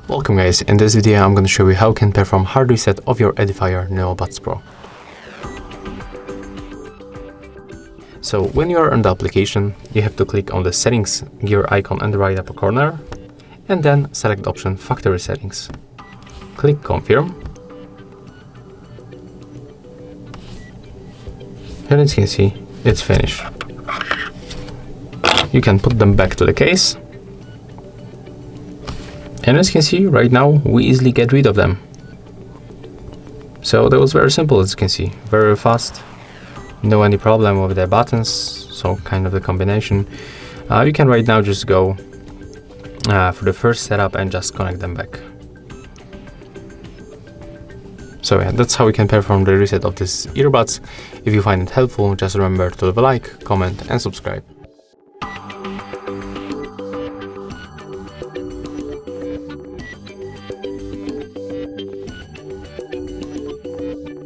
Welcome guys, in this video I'm going to show you how you can perform hard reset of your Edifier Neobuds Pro. So when you are on the application, you have to click on the settings gear icon in the right upper corner and then select the option factory settings. Click confirm. And as you can see, it's finished. You can put them back to the case. And as you can see, right now, we easily get rid of them. So that was very simple, as you can see, very fast. No any problem with the buttons, so kind of the combination. You can right now just go for the first setup and just connect them back. So yeah, that's how we can perform the reset of these earbuds. If you find it helpful, just remember to leave a like, comment and subscribe.